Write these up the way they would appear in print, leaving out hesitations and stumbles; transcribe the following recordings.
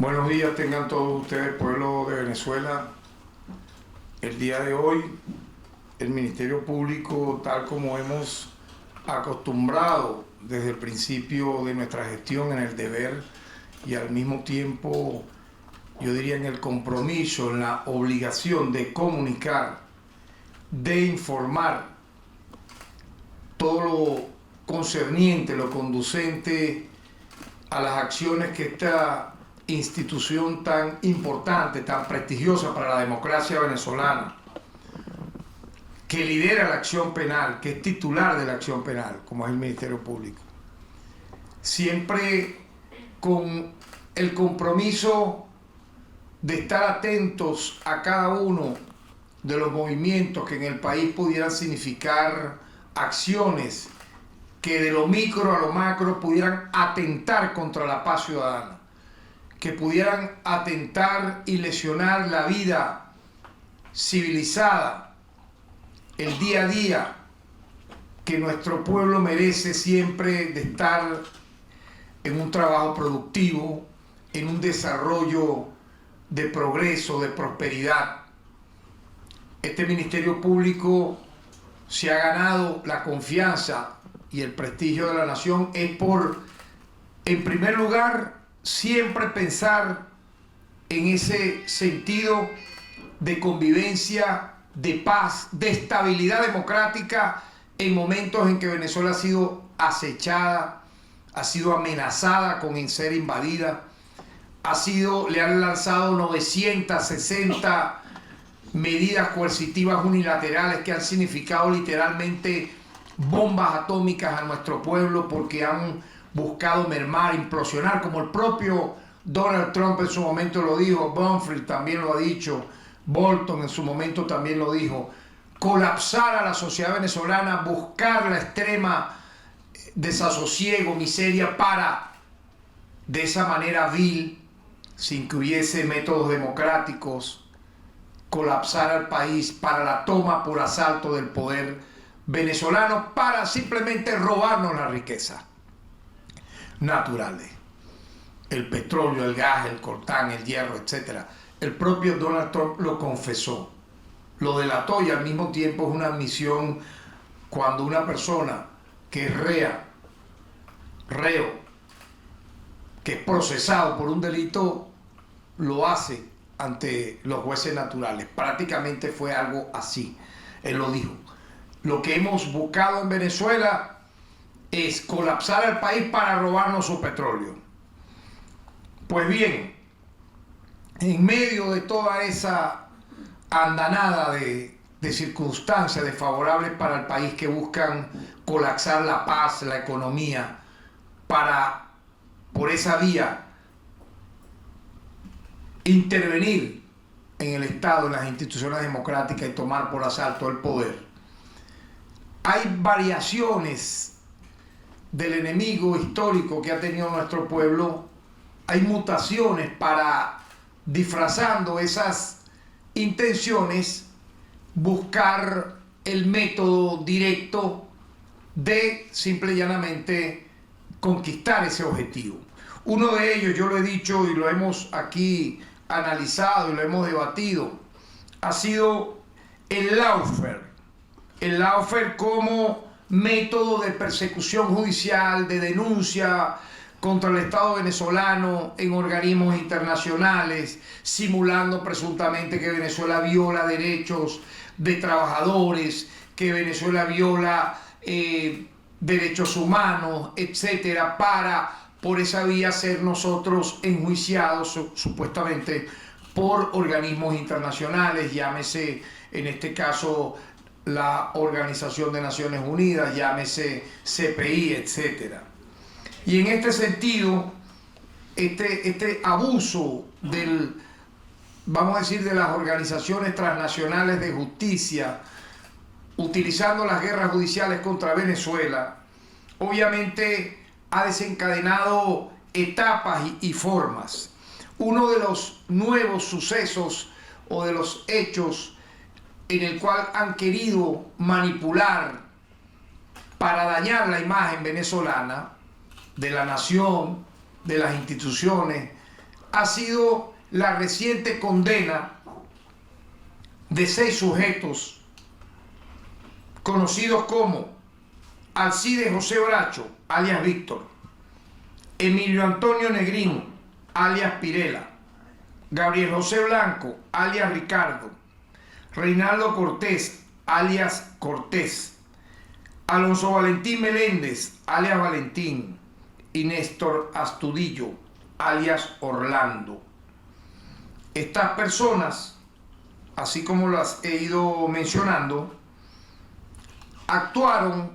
Buenos días tengan todos ustedes, pueblo de Venezuela. El día de hoy, el Ministerio Público, tal como hemos acostumbrado desde el principio de nuestra gestión en el deber y al mismo tiempo, yo diría en el compromiso, en la obligación de comunicar, de informar todo lo concerniente, lo conducente a las acciones que esta institución tan importante, tan prestigiosa para la democracia venezolana, que lidera la acción penal, que es titular de la acción penal, como es el Ministerio Público, siempre con el compromiso de estar atentos a cada uno de los movimientos que en el país pudieran significar acciones que de lo micro a lo macro pudieran atentar contra la paz ciudadana, que pudieran atentar y lesionar la vida civilizada, el día a día que nuestro pueblo merece siempre de estar en un trabajo productivo, en un desarrollo de progreso, de prosperidad. Este Ministerio Público se ha ganado la confianza y el prestigio de la nación es por, en primer lugar, siempre pensar en ese sentido de convivencia, de paz, de estabilidad democrática en momentos en que Venezuela ha sido acechada, ha sido amenazada con ser invadida, le han lanzado 960 medidas coercitivas unilaterales que han significado literalmente bombas atómicas a nuestro pueblo porque han buscado mermar, implosionar, como el propio Donald Trump en su momento lo dijo, Bonfield también lo ha dicho, Bolton en su momento también lo dijo, colapsar a la sociedad venezolana, buscar la extrema desasosiego, miseria para, de esa manera vil, sin que hubiese métodos democráticos, colapsar al país para la toma por asalto del poder venezolano, para simplemente robarnos la riqueza naturales, el petróleo, el gas, el coltán, el hierro, etc. El propio Donald Trump lo confesó, lo delató y al mismo tiempo es una admisión cuando una persona que es reo, que es procesado por un delito, lo hace ante los jueces naturales. Prácticamente fue algo así. Él lo dijo. Lo que hemos buscado en Venezuela es colapsar al país para robarnos su petróleo. Pues bien, en medio de toda esa andanada de circunstancias desfavorables para el país que buscan colapsar la paz, la economía, para, por esa vía, intervenir en el Estado, en las instituciones democráticas y tomar por asalto el poder. Hay variaciones del enemigo histórico que ha tenido nuestro pueblo, hay mutaciones para, disfrazando esas intenciones, buscar el método directo de simple y llanamente conquistar ese objetivo. Uno de ellos, yo lo he dicho y lo hemos aquí analizado y lo hemos debatido, ha sido el lawfare. El lawfare como método de persecución judicial, de denuncia contra el Estado venezolano en organismos internacionales, simulando presuntamente que Venezuela viola derechos de trabajadores, que Venezuela viola derechos humanos, etcétera, para por esa vía ser nosotros enjuiciados supuestamente por organismos internacionales, llámese en este caso la Organización de Naciones Unidas, llámese CPI, etcétera. Y en este sentido, este abuso vamos a decir, de las organizaciones transnacionales de justicia, utilizando las guerras judiciales contra Venezuela, obviamente ha desencadenado etapas y formas. Uno de los nuevos sucesos o de los hechos en el cual han querido manipular para dañar la imagen venezolana de la nación, de las instituciones, ha sido la reciente condena de 6 sujetos conocidos como Alcides José Bracho, alias Víctor, Emilio Antonio Negrín, alias Pirela, Gabriel José Blanco, alias Ricardo, Reinaldo Cortés, alias Cortés, Alonso Valentín Meléndez, alias Valentín, y Néstor Astudillo, alias Orlando. Estas personas, así como las he ido mencionando, actuaron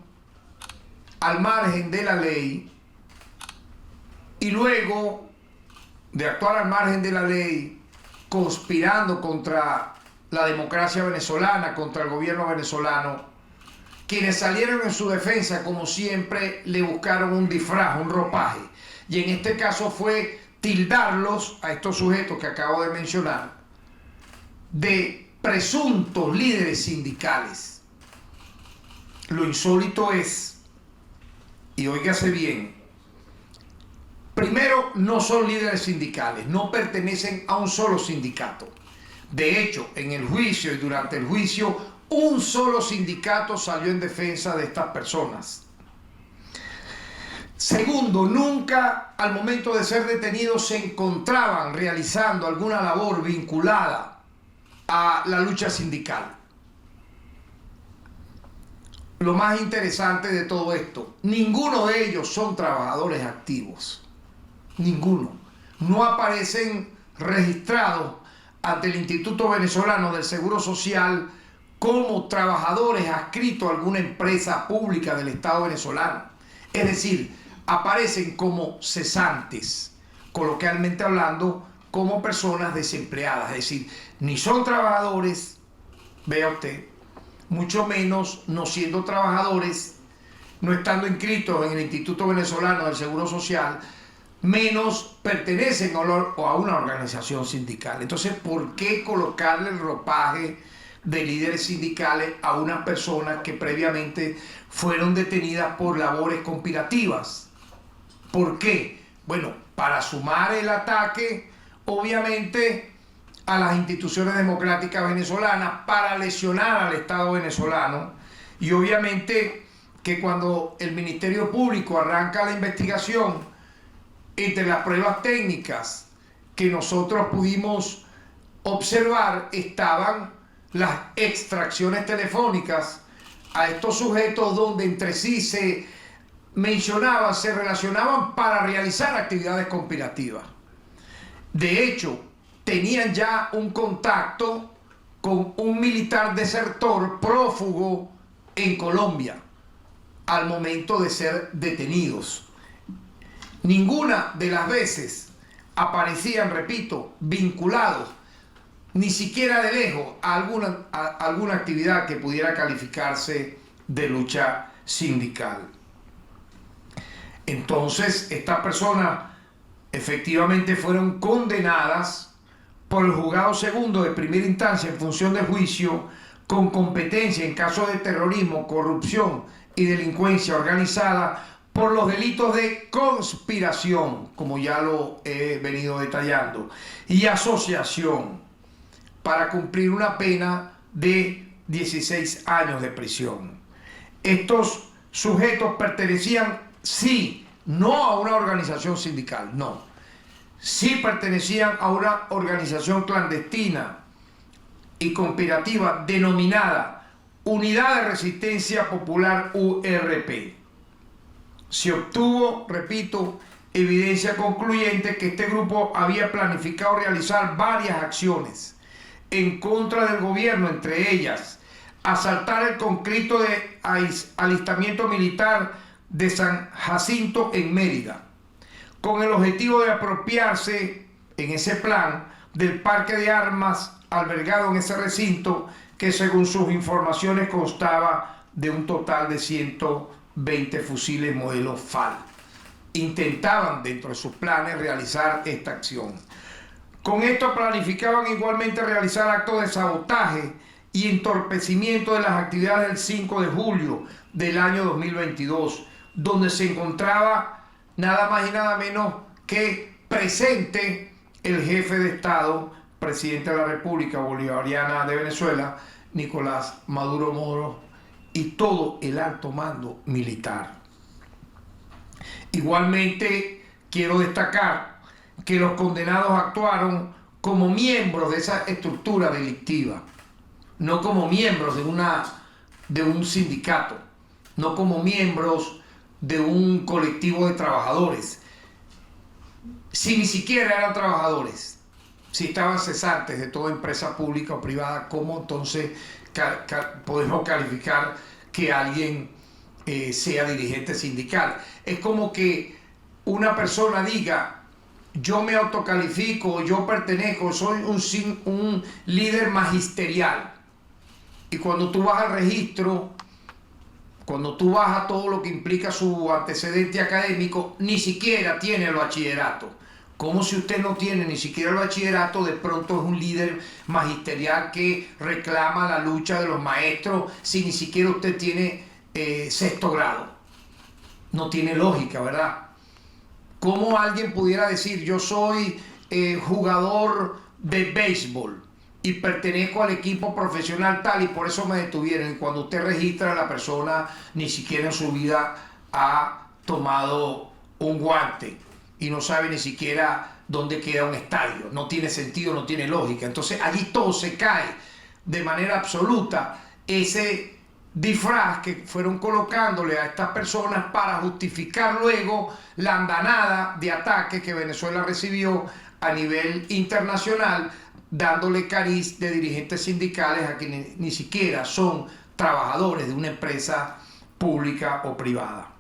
al margen de la ley, y luego de actuar al margen de la ley, conspirando contra la democracia venezolana, contra el gobierno venezolano, quienes salieron en su defensa, como siempre, le buscaron un disfraz, un ropaje, y en este caso fue tildarlos, a estos sujetos que acabo de mencionar, de presuntos líderes sindicales. Lo insólito es, y óigase bien, primero, no son líderes sindicales, no pertenecen a un solo sindicato. De hecho, en el juicio y durante el juicio, un solo sindicato salió en defensa de estas personas. Segundo, nunca al momento de ser detenidos se encontraban realizando alguna labor vinculada a la lucha sindical. Lo más interesante de todo esto, ninguno de ellos son trabajadores activos. Ninguno. No aparecen registrados ante el Instituto Venezolano del Seguro Social como trabajadores adscritos a alguna empresa pública del Estado venezolano. Es decir, aparecen como cesantes, coloquialmente hablando, como personas desempleadas. Es decir, ni son trabajadores, vea usted, mucho menos no siendo trabajadores, no estando inscritos en el Instituto Venezolano del Seguro Social, menos pertenecen a una organización sindical. Entonces, ¿por qué colocarle el ropaje de líderes sindicales a unas personas que previamente fueron detenidas por labores conspirativas? ¿Por qué? Bueno, para sumar el ataque, obviamente, a las instituciones democráticas venezolanas, para lesionar al Estado venezolano, y obviamente que cuando el Ministerio Público arranca la investigación, entre las pruebas técnicas que nosotros pudimos observar estaban las extracciones telefónicas a estos sujetos donde entre sí se mencionaban, se relacionaban para realizar actividades conspirativas. De hecho, tenían ya un contacto con un militar desertor prófugo en Colombia al momento de ser detenidos. Ninguna de las veces aparecían, repito, vinculados, ni siquiera de lejos, a alguna actividad que pudiera calificarse de lucha sindical. Entonces, estas personas efectivamente fueron condenadas por el juzgado segundo de primera instancia en función de juicio con competencia en casos de terrorismo, corrupción y delincuencia organizada por los delitos de conspiración, como ya lo he venido detallando, y asociación, para cumplir una pena de 16 años de prisión. Estos sujetos pertenecían, sí, no a una organización sindical, no. Sí pertenecían a una organización clandestina y conspirativa denominada Unidad de Resistencia Popular URP. Se obtuvo, repito, evidencia concluyente que este grupo había planificado realizar varias acciones en contra del gobierno, entre ellas asaltar el conscripto de alistamiento militar de San Jacinto en Mérida, con el objetivo de apropiarse en ese plan del parque de armas albergado en ese recinto, que según sus informaciones constaba de un total de 120 fusiles modelo FAL. Intentaban dentro de sus planes realizar esta acción. Con esto planificaban igualmente realizar actos de sabotaje y entorpecimiento de las actividades del 5 de julio del año 2022, donde se encontraba nada más y nada menos que presente el jefe de Estado, presidente de la República Bolivariana de Venezuela, Nicolás Maduro Moro, y todo el alto mando militar. Igualmente, quiero destacar que los condenados actuaron como miembros de esa estructura delictiva, no como miembros de un sindicato, no como miembros de un colectivo de trabajadores. Si ni siquiera eran trabajadores, si estaban cesantes de toda empresa pública o privada, ¿cómo entonces podemos calificar que alguien sea dirigente sindical? Es como que una persona diga: yo me autocalifico, yo pertenezco, soy un líder magisterial. Y cuando tú vas al registro, cuando tú vas a todo lo que implica su antecedente académico, ni siquiera tiene el bachillerato. Como si usted no tiene ni siquiera el bachillerato, de pronto es un líder magisterial que reclama la lucha de los maestros si ni siquiera usted tiene sexto grado? No tiene lógica, ¿verdad? ¿Cómo alguien pudiera decir: yo soy jugador de béisbol y pertenezco al equipo profesional tal y por eso me detuvieron? Y cuando usted registra a la persona, ni siquiera en su vida ha tomado un guante y no sabe ni siquiera dónde queda un estadio. No tiene sentido, no tiene lógica. Entonces allí todo se cae de manera absoluta. Ese disfraz que fueron colocándole a estas personas para justificar luego la andanada de ataques que Venezuela recibió a nivel internacional, dándole cariz de dirigentes sindicales a quienes ni siquiera son trabajadores de una empresa pública o privada.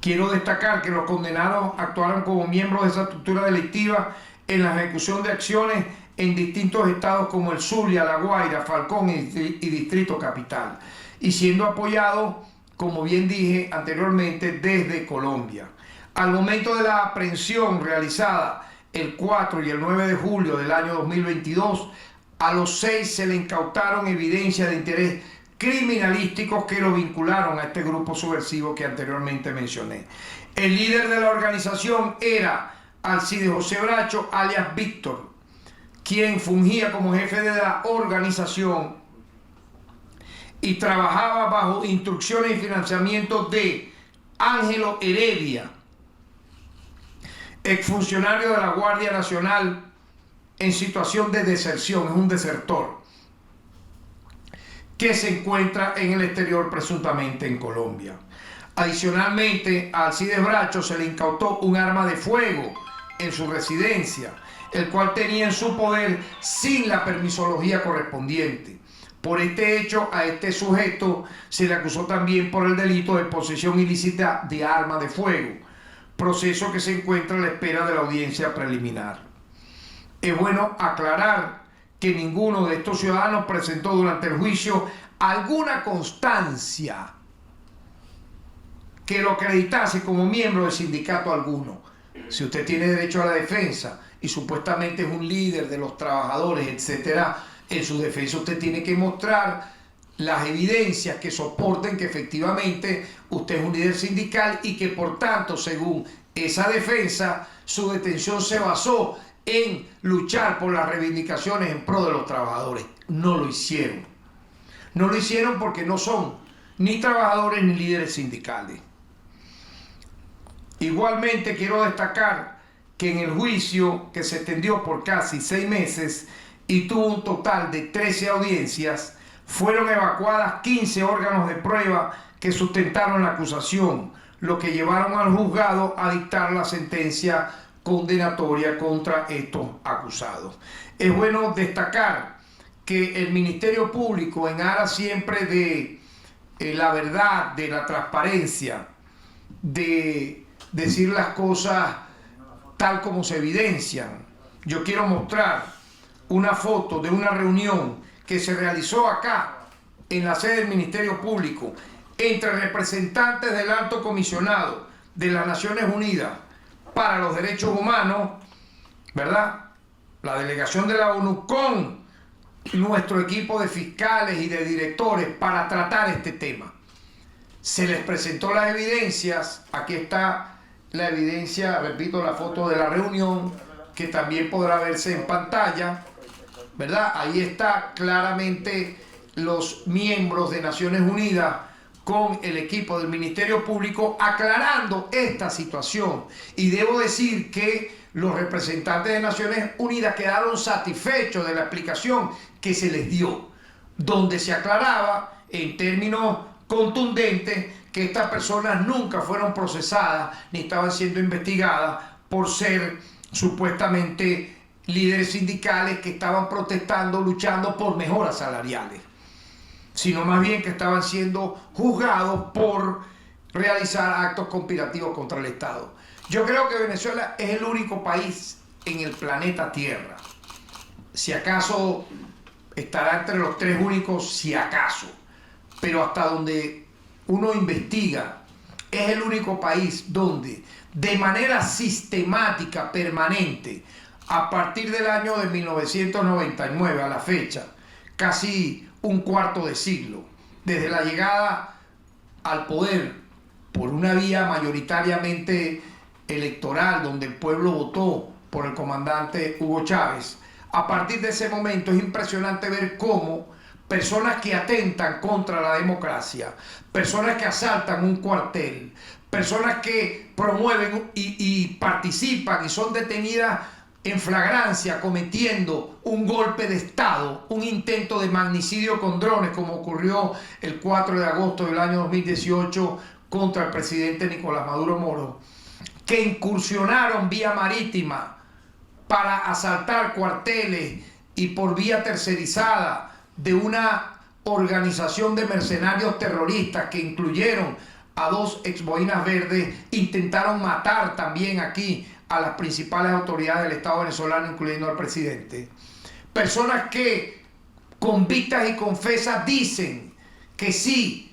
Quiero destacar que los condenados actuaron como miembros de esa estructura delictiva en la ejecución de acciones en distintos estados como el Zulia, La Guaira, Falcón y Distrito Capital, y siendo apoyados, como bien dije anteriormente, desde Colombia. Al momento de la aprehensión realizada el 4 y el 9 de julio del año 2022, a los 6 se le incautaron evidencias de interés criminalísticos que lo vincularon a este grupo subversivo que anteriormente mencioné. El líder de la organización era Alcides José Bracho, alias Víctor, quien fungía como jefe de la organización y trabajaba bajo instrucciones y financiamiento de Ángelo Heredia, exfuncionario de la Guardia Nacional en situación de deserción, es un desertor, que se encuentra en el exterior, presuntamente en Colombia. Adicionalmente, a Alcides Bracho se le incautó un arma de fuego en su residencia, el cual tenía en su poder sin la permisología correspondiente. Por este hecho, a este sujeto se le acusó también por el delito de posesión ilícita de arma de fuego, proceso que se encuentra a la espera de la audiencia preliminar. Es bueno aclarar que ninguno de estos ciudadanos presentó durante el juicio alguna constancia que lo acreditase como miembro de sindicato alguno. Si usted tiene derecho a la defensa y supuestamente es un líder de los trabajadores, etcétera, en su defensa usted tiene que mostrar las evidencias que soporten que efectivamente usted es un líder sindical y que por tanto, según esa defensa, su detención se basó en luchar por las reivindicaciones en pro de los trabajadores. No lo hicieron. No lo hicieron porque no son ni trabajadores ni líderes sindicales. Igualmente quiero destacar que en el juicio, que se extendió por casi 6 meses y tuvo un total de 13 audiencias, fueron evacuadas 15 órganos de prueba que sustentaron la acusación, lo que llevaron al juzgado a dictar la sentencia condenatoria contra estos acusados. Es bueno destacar que el Ministerio Público, en aras siempre de la verdad, de la transparencia, de decir las cosas tal como se evidencian, yo quiero mostrar una foto de una reunión que se realizó acá en la sede del Ministerio Público entre representantes del Alto Comisionado de las Naciones Unidas para los Derechos Humanos, ¿verdad? La delegación de la ONU con nuestro equipo de fiscales y de directores para tratar este tema. Se les presentó las evidencias, aquí está la evidencia, repito, la foto de la reunión, que también podrá verse en pantalla, ¿verdad? Ahí está claramente los miembros de Naciones Unidas con el equipo del Ministerio Público aclarando esta situación. Y debo decir que los representantes de Naciones Unidas quedaron satisfechos de la explicación que se les dio, donde se aclaraba en términos contundentes que estas personas nunca fueron procesadas ni estaban siendo investigadas por ser supuestamente líderes sindicales que estaban protestando, luchando por mejoras salariales, sino más bien que estaban siendo juzgados por realizar actos conspirativos contra el Estado. Yo creo que Venezuela es el único país en el planeta Tierra, si acaso estará entre los 3 únicos, si acaso, pero hasta donde uno investiga, es el único país donde de manera sistemática, permanente, a partir del año de 1999 a la fecha, casi un cuarto de siglo, desde la llegada al poder por una vía mayoritariamente electoral, donde el pueblo votó por el comandante Hugo Chávez, a partir de ese momento es impresionante ver cómo personas que atentan contra la democracia, personas que asaltan un cuartel, personas que promueven y participan y son detenidas en flagrancia cometiendo un golpe de Estado, un intento de magnicidio con drones, como ocurrió el 4 de agosto del año 2018 contra el presidente Nicolás Maduro Moro, que incursionaron vía marítima para asaltar cuarteles y por vía tercerizada de una organización de mercenarios terroristas que incluyeron a 2 exboinas verdes, intentaron matar también aquí a las principales autoridades del Estado venezolano, incluyendo al presidente. Personas que convictas y confesas dicen que sí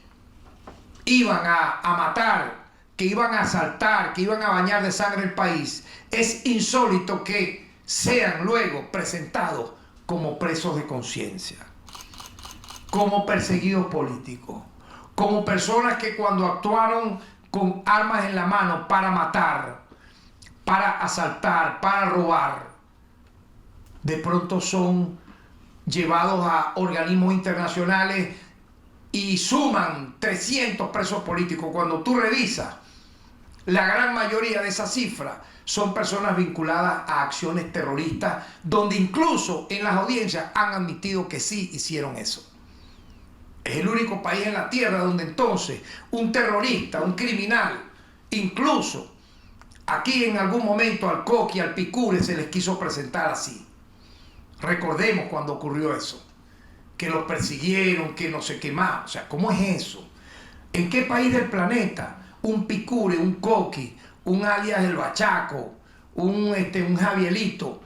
iban a matar, que iban a asaltar, que iban a bañar de sangre el país. Es insólito que sean luego presentados como presos de conciencia, como perseguidos políticos, como personas que cuando actuaron con armas en la mano para matar, para asaltar, para robar, de pronto son llevados a organismos internacionales y suman 300 presos políticos. Cuando tú revisas, la gran mayoría de esa cifra son personas vinculadas a acciones terroristas, donde incluso en las audiencias han admitido que sí hicieron eso. Es el único país en la tierra donde entonces un terrorista, un criminal, incluso aquí en algún momento al Coqui, al Picure se les quiso presentar así. Recordemos cuando ocurrió eso, que los persiguieron, que no sé qué más. O sea, ¿cómo es eso? ¿En qué país del planeta un Picure, un Coqui, un alias el Bachaco, un Javielito,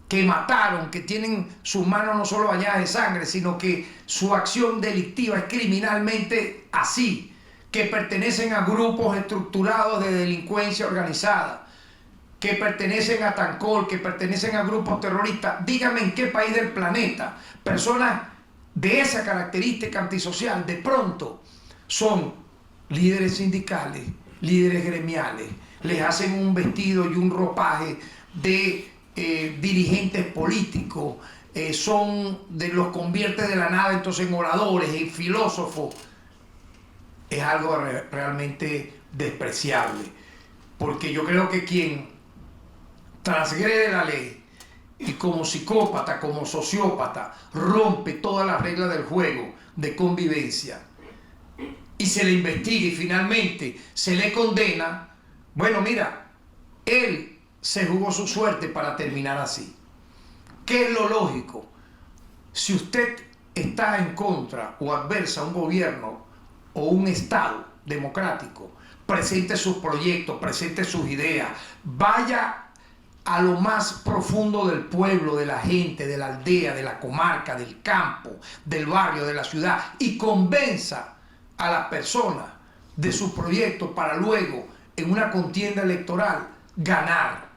que mataron, que tienen sus manos no solo bañadas de sangre, sino que su acción delictiva es criminalmente así, que pertenecen a grupos estructurados de delincuencia organizada, que pertenecen a Tancol, que pertenecen a grupos terroristas? Dígame en qué país del planeta personas de esa característica antisocial de pronto son líderes sindicales, líderes gremiales, les hacen un vestido y un ropaje de dirigentes políticos, los convierte de la nada entonces en oradores, en filósofos. Es algo realmente despreciable, porque yo creo que quien transgrede la ley y como psicópata, como sociópata, rompe todas las reglas del juego de convivencia y se le investiga y finalmente se le condena, bueno, mira, él se jugó su suerte para terminar así. ¿Qué es lo lógico? Si usted está en contra o adversa a un gobierno o un Estado democrático, presente sus proyectos, presente sus ideas, vaya a lo más profundo del pueblo, de la gente, de la aldea, de la comarca, del campo, del barrio, de la ciudad, y convenza a las personas de sus proyectos para luego, en una contienda electoral, ganar.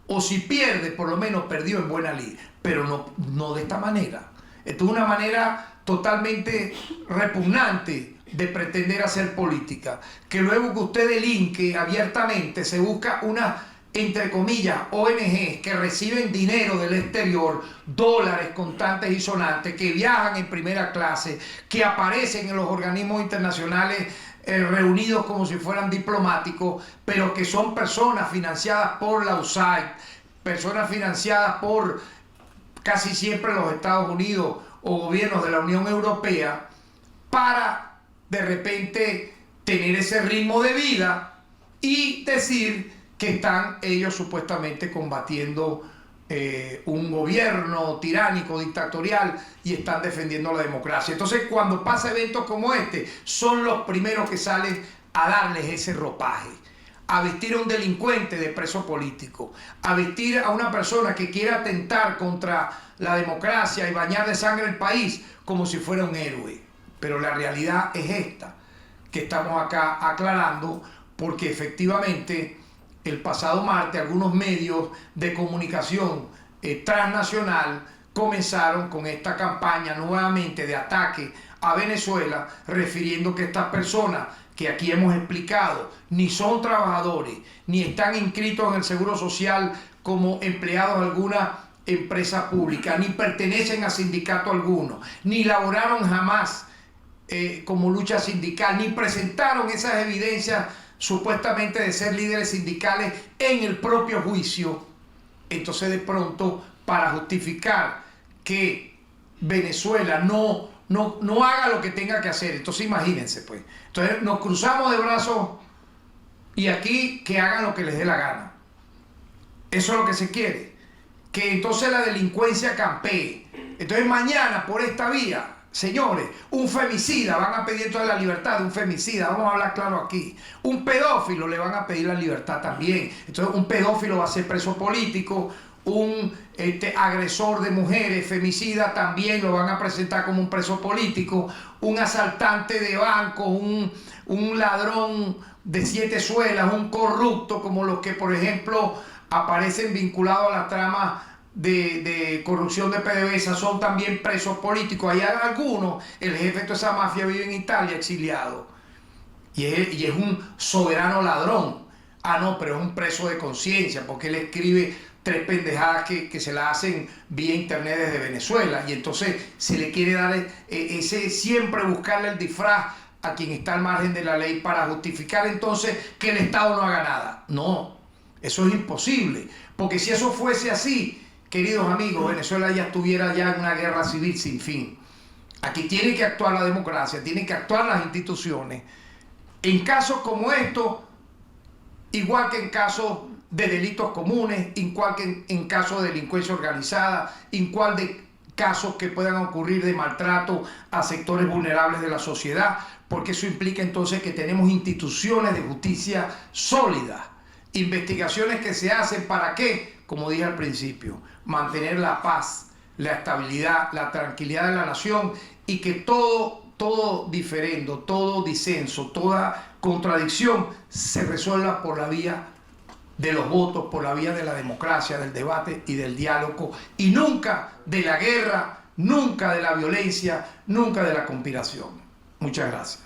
O si pierde, por lo menos perdió en buena lid, pero no de esta manera. Esto es una manera totalmente repugnante de pretender hacer política, que luego que usted delinque abiertamente, se busca una, entre comillas, ONG que reciben dinero del exterior, dólares contantes y sonantes, que viajan en primera clase, que aparecen en los organismos internacionales reunidos como si fueran diplomáticos, pero que son personas financiadas por la USAID, personas financiadas por casi siempre los Estados Unidos o gobiernos de la Unión Europea, para de repente tener ese ritmo de vida y decir que están ellos supuestamente combatiendo un gobierno tiránico, dictatorial, y están defendiendo la democracia. Entonces, cuando pasa eventos como este, son los primeros que salen a darles ese ropaje, a vestir a un delincuente de preso político, a vestir a una persona que quiera atentar contra la democracia y bañar de sangre el país como si fuera un héroe. Pero la realidad es esta, que estamos acá aclarando, porque efectivamente el pasado martes algunos medios de comunicación transnacional comenzaron con esta campaña nuevamente de ataque a Venezuela, refiriendo que estas personas que aquí hemos explicado ni son trabajadores, ni están inscritos en el Seguro Social como empleados de alguna empresa pública, ni pertenecen a sindicato alguno, ni laboraron jamás como lucha sindical, ni presentaron esas evidencias supuestamente de ser líderes sindicales en el propio juicio. Entonces, de pronto, para justificar que Venezuela no haga lo que tenga que hacer, entonces imagínense, pues, entonces nos cruzamos de brazos y aquí que hagan lo que les dé la gana. Eso es lo que se quiere, que entonces la delincuencia campee. Entonces mañana por esta vía, señores, un femicida, van a pedir toda la libertad de un femicida, vamos a hablar claro aquí. Un pedófilo le van a pedir la libertad también. Entonces un pedófilo va a ser preso político, un agresor de mujeres, femicida, también lo van a presentar como un preso político, un asaltante de banco, un ladrón de 7 suelas, un corrupto como los que, por ejemplo, aparecen vinculados a la trama de corrupción de PDVSA, son también presos políticos. Hay algunos, el jefe de toda esa mafia vive en Italia exiliado y es un soberano ladrón. Ah, no, pero es un preso de conciencia porque él escribe 3 pendejadas que se la hacen vía internet desde Venezuela, y entonces se le quiere dar ese, siempre buscarle el disfraz a quien está al margen de la ley para justificar entonces que el Estado no haga nada. No, eso es imposible, porque si eso fuese así, queridos amigos, Venezuela ya estuviera ya en una guerra civil sin fin. Aquí tiene que actuar la democracia, tienen que actuar las instituciones. En casos como estos, igual que en casos de delitos comunes, igual que en casos de delincuencia organizada, igual de casos que puedan ocurrir de maltrato a sectores vulnerables de la sociedad, porque eso implica entonces que tenemos instituciones de justicia sólidas, investigaciones que se hacen para qué, como dije al principio, mantener la paz, la estabilidad, la tranquilidad de la nación, y que todo diferendo, todo disenso, toda contradicción se resuelva por la vía de los votos, por la vía de la democracia, del debate y del diálogo, y nunca de la guerra, nunca de la violencia, nunca de la conspiración. Muchas gracias.